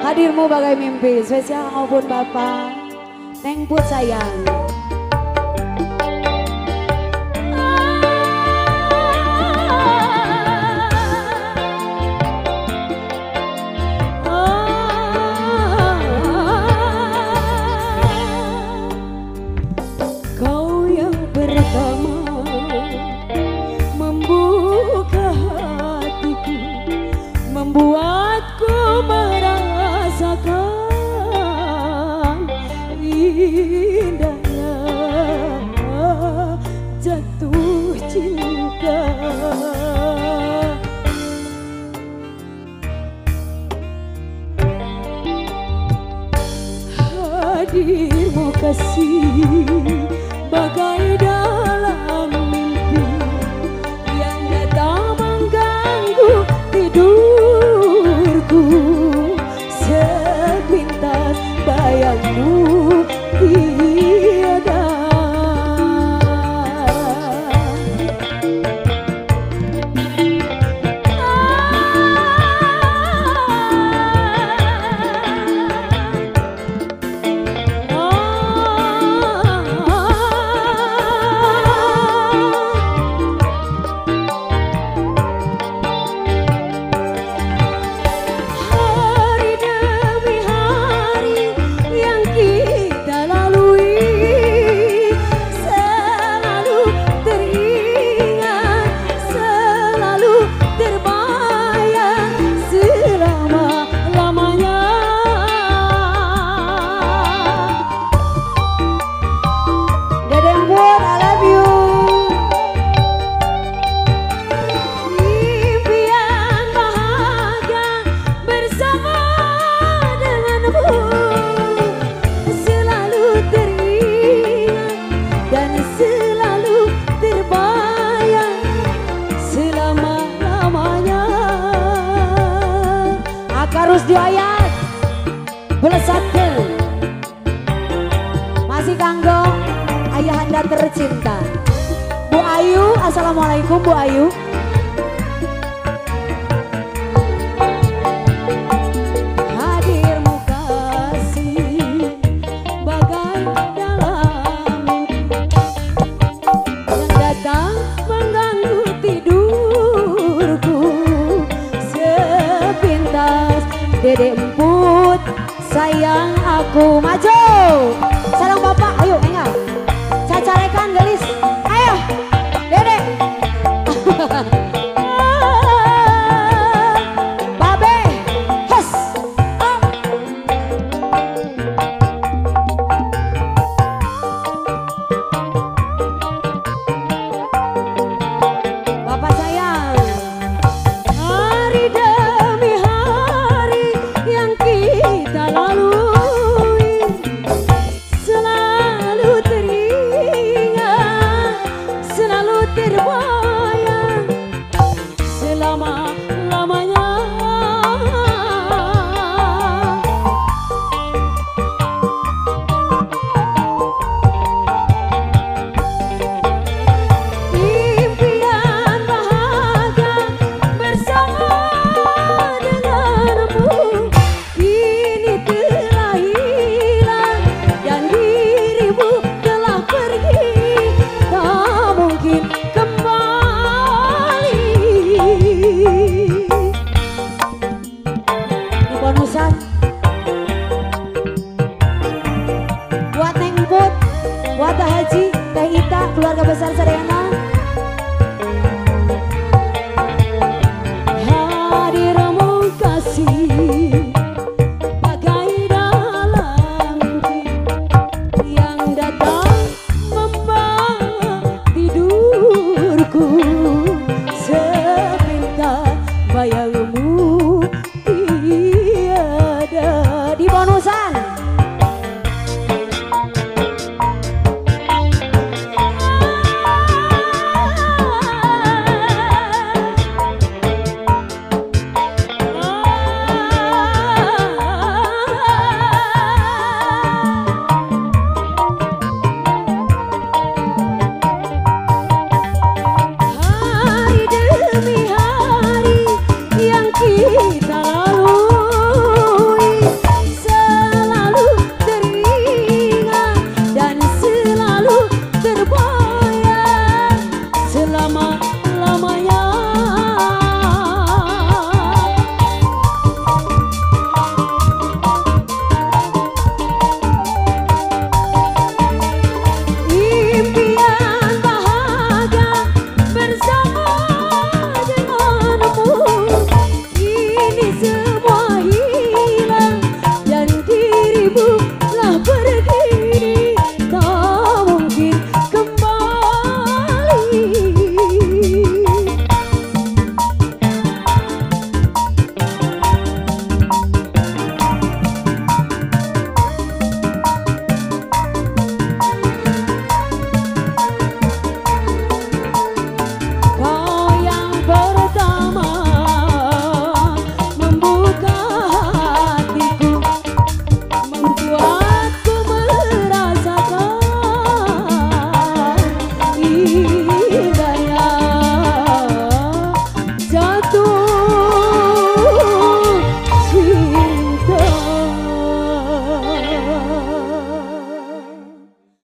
Hadirmu bagai mimpi spesial maupun Bapak Neng Put sayang. Kau yang pertama membuka hatiku, membuatku merasakan indahnya jatuh cinta. Hadirmu kasih bagai dalam mimpi yang datang mengganggu tidurku. Sepintas bayangmu tiada. Harus diayat belesatkeun masih kanggo ayahanda tercinta Bu Ayu. Assalamualaikum Bu Ayu. Hadirmu kasih bagai dalam mimpi yang datang mengganggu tidurku. Sepintas Dede Emput sayang aku maju. Sarang Bapak ayo enggak cacarekan gelis ayo Dede. Babe hes Bapak sayang. Hari demi hari yang kita lalui selalu teringat, selalu terbayang selama-lamanya. Impian bahagia bersama denganmu kini telah hilang dan dirimu telah pergi, tak mungkin kembali. Ini bonusan buat Neng Put, buat Teh Haji, Teh Ita, keluarga besar Sadayana.